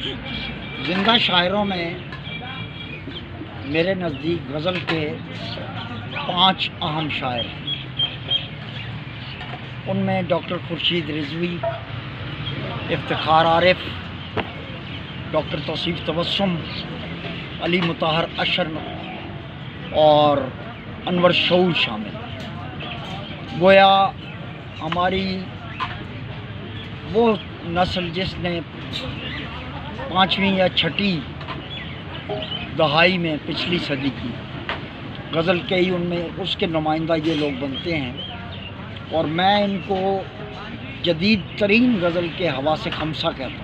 زندہ شاعروں میں میرے نزدیک غزل کے 5 اہم شاعر ہیں۔ ان میں ڈاکٹر خورشید رضوی، افتخار عارف، ڈاکٹر توصیف تبسم، علی مطہر اشر اور انور شعور شامل۔ گویا ہماری وہ نسل جس نے 5ویں یا 6ٹھی دہائی میں پچھلی صدی کی غزل کہی، ان میں اس کے نمائندہ یہ لوگ بنتے ہیں، اور میں ان کو جدید ترین غزل کے حواس خمسہ کہتا ہوں۔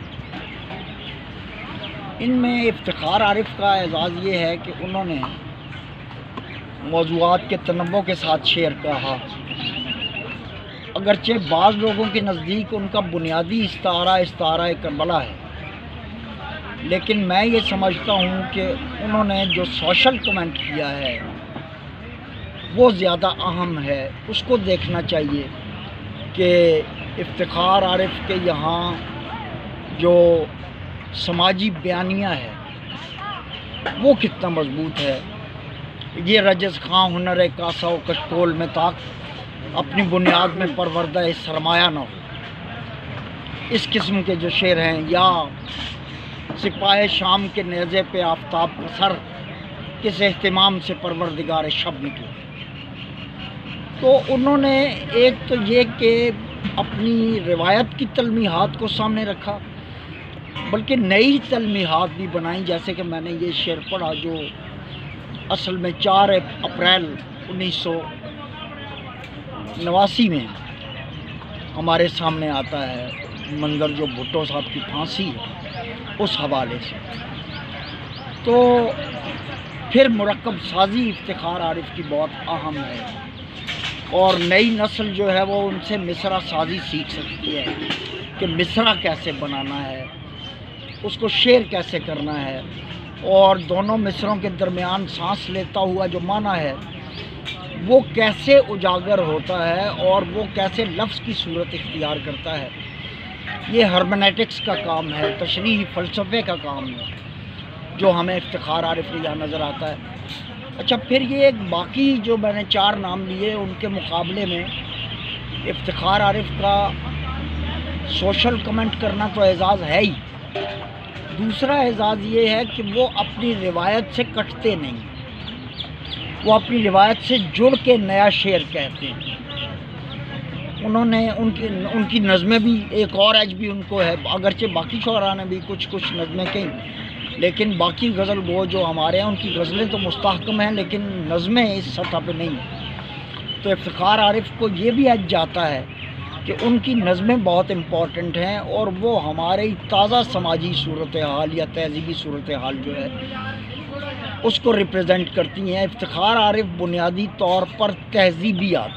ان میں افتخار عارف کا اعزاز یہ ہے کہ انہوں نے موضوعات کے تنوع کے ساتھ شعر کہا۔ اگرچہ بعض لوگوں کے نزدیک ان کا بنیادی استعارہ کربلا ہے، لیکن میں یہ سمجھتا ہوں کہ انہوں نے جو سوشل کمنٹ کیا ہے وہ زیادہ اہم ہے۔ اس کو دیکھنا چاہیے کہ افتخار عارف کے یہاں جو سماجی بیانیہ ہے وہ کتنا مضبوط ہے۔ یہ رجز خاں ہنر کاسہ و کشکول میں تاک اپنی بنیاد میں پروردہ سرمایہ نہ ہو، اس قسم کے جو شعر ہیں، یا سپاہ شام کے نیزے پہ آفتاب کا سر کس اہتمام سے پروردگار شب نکلے۔ تو انہوں نے ایک تو یہ کہ اپنی روایت کی تلمیحات کو سامنے رکھا، بلکہ نئی تلمیحات بھی بنائیں، جیسے کہ میں نے یہ شعر پڑھا جو اصل میں 4 اپریل 1989 میں ہمارے سامنے آتا ہے، منظر جو بھٹو صاحب کی پھانسی ہے اس حوالے سے۔ تو پھر مرکب سازی افتخار عارف کی بہت اہم ہے، اور نئی نسل جو ہے وہ ان سے مصرع سازی سیکھ سکتی ہے کہ مصرع کیسے بنانا ہے، اس کو شعر کیسے کرنا ہے، اور دونوں مصرعوں کے درمیان سانس لیتا ہوا جو معنی ہے وہ کیسے اجاگر ہوتا ہے اور وہ کیسے لفظ کی صورت اختیار کرتا ہے۔ یہ ہرمنیٹکس کا کام ہے، تشریحی فلسفے کا کام ہے، جو ہمیں افتخار عارف میں یہاں نظر آتا ہے۔ اچھا، پھر یہ ایک باقی جو میں نے 4 نام لیے ان کے مقابلے میں افتخار عارف کا سوشل کمنٹ کرنا تو اعزاز ہے ہی، دوسرا اعزاز یہ ہے کہ وہ اپنی روایت سے کٹتے نہیں، وہ اپنی روایت سے جڑ کے نیا شعر کہتے ہیں۔ انہوں نے ان کی نظمیں بھی ایک اور ایج بھی ان کو ہے، اگرچہ باقی شعراء نے بھی کچھ نظمیں کہیں، لیکن باقی غزل گو جو ہمارے ہیں ان کی غزلیں تو مستحکم ہیں لیکن نظمیں اس سطح پہ نہیں ہیں۔ تو افتخار عارف کو یہ بھی ایج جاتا ہے کہ ان کی نظمیں بہت امپورٹنٹ ہیں، اور وہ ہمارے تازہ سماجی صورتحال یا تہذیبی صورتحال جو ہے اس کو ریپریزنٹ کرتی ہیں۔ افتخار عارف بنیادی طور پر تہذیبیات،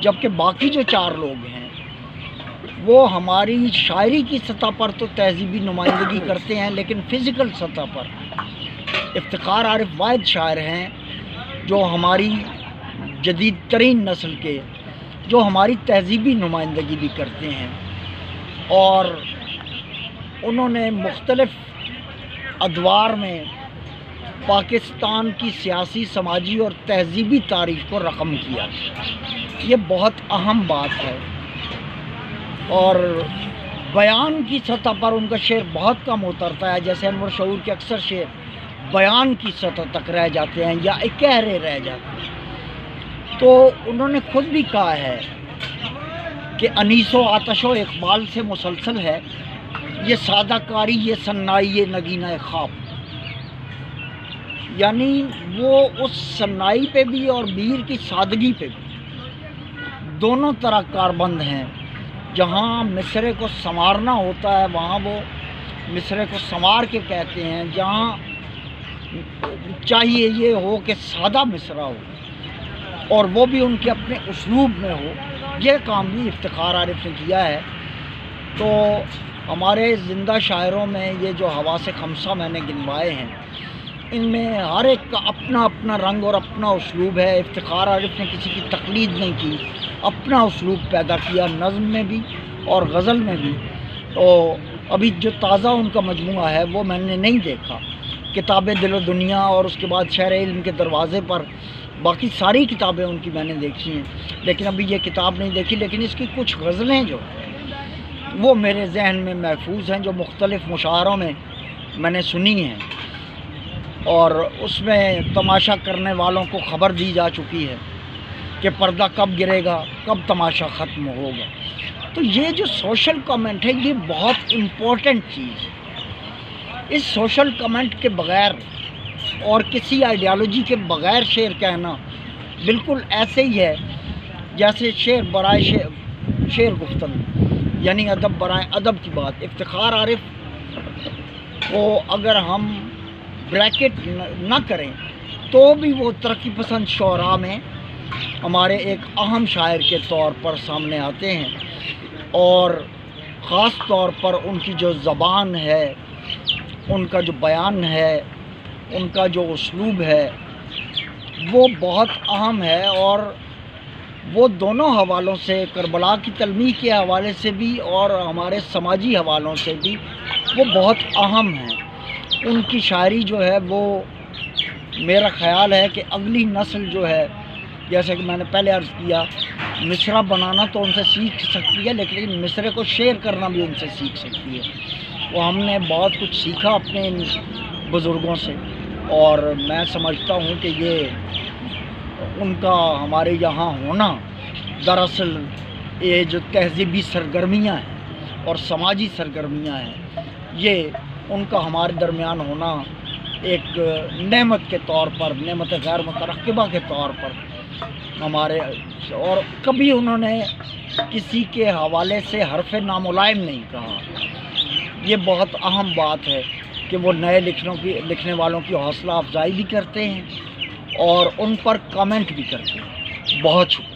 جبکہ باقی جو 4 لوگ ہیں وہ ہماری شاعری کی سطح پر تو تہذیبی نمائندگی کرتے ہیں، لیکن فزیکل سطح پر افتخار عارف واحد شاعر ہیں جو ہماری جدید ترین نسل کے جو ہماری تہذیبی نمائندگی بھی کرتے ہیں، اور انہوں نے مختلف ادوار میں پاکستان کی سیاسی، سماجی اور تہذیبی تاریخ کو رقم کیا۔ یہ بہت اہم بات ہے، اور بیان کی سطح پر ان کا شعر بہت کم اترتا ہے، جیسے انور شعور کے اکثر شعر بیان کی سطح تک رہ جاتے ہیں یا اکہرے رہ جاتے ہیں۔ تو انہوں نے خود بھی کہا ہے کہ انیس و آتش و اقبال سے مسلسل ہے یہ سادہ کاری، یہ سنائی، یہ نگینہ خواب۔ یعنی وہ اس سنائی پہ بھی اور میر کی سادگی پہ بھی دونوں طرح کاربند ہیں۔ جہاں مصرعے کو سنوارنا ہوتا ہے وہاں وہ مصرعے کو سنوار کے کہتے ہیں، جہاں چاہیے یہ ہو کہ سادہ مصرع ہو اور وہ بھی ان کے اپنے اسلوب میں ہو، یہ کام بھی افتخار عارف نے کیا ہے۔ تو ہمارے زندہ شاعروں میں یہ جو حواس خمسہ میں نے گنوائے ہیں، ان میں ہر ایک کا اپنا اپنا رنگ اور اپنا اسلوب ہے۔ افتخار عارف نے کسی کی تقلید نہیں کی، اپنا اسلوب پیدا کیا، نظم میں بھی اور غزل میں بھی۔ تو ابھی جو تازہ ان کا مجموعہ ہے وہ میں نے نہیں دیکھا. کتاب دل و دنیا اور اس کے بعد شہر علم کے دروازے پر، باقی ساری کتابیں ان کی میں نے دیکھی ہیں، لیکن ابھی یہ کتاب نہیں دیکھی. لیکن اس کی کچھ غزلیں جو وہ میرے ذہن میں محفوظ ہیں، جو مختلف مشاعروں میں نے سنی ہیں، اور اس میں تماشا کرنے والوں کو خبر دی جا چکی ہے کہ پردہ کب گرے گا، کب تماشا ختم ہوگا. تو یہ جو سوشل کامنٹ ہے یہ بہت امپورٹنٹ چیز ہے. اس سوشل کامنٹ کے بغیر اور کسی آئیڈیالوجی کے بغیر شعر کہنا بالکل ایسے ہی ہے جیسے شعر برائے شعر گفتگو، یعنی ادب برائے ادب کی بات. افتخار عارف کو اگر ہم بریکٹ نہ کریں تو بھی وہ ترقی پسند شعراء میں ہمارے ایک اہم شاعر کے طور پر سامنے آتے ہیں، اور خاص طور پر ان کی جو زبان ہے، ان کا جو بیان ہے، ان کا جو اسلوب ہے وہ بہت اہم ہے. اور وہ دونوں حوالوں سے، کربلا کی تلمیح کے حوالے سے بھی اور ہمارے سماجی حوالوں سے بھی وہ بہت اہم ہیں. ان کی شاعری جو ہے وہ میرا خیال ہے کہ اگلی نسل جو ہے، جیسے کہ میں نے پہلے عرض کیا، مصرع بنانا تو ان سے سیکھ سکتی ہے، لیکن مصرع کو شعر کرنا بھی ان سے سیکھ سکتی ہے. وہ ہم نے بہت کچھ سیکھا اپنے ان بزرگوں سے، اور میں سمجھتا ہوں کہ یہ ان کا ہمارے یہاں ہونا دراصل یہ جو تہذیبی سرگرمیاں ہیں اور سماجی سرگرمیاں ہیں، یہ ان کا ہمارے درمیان ہونا ایک نعمت کے طور پر، نعمت غیر مترقبہ کے طور پر ہمارے، اور کبھی انہوں نے کسی کے حوالے سے حرف ناملائم نہیں کہا. یہ بہت اہم بات ہے کہ وہ نئے لکھنے والوں کی حوصلہ افزائی بھی کرتے ہیں اور ان پر کامنٹ بھی کرتے ہیں. بہت شکریہ.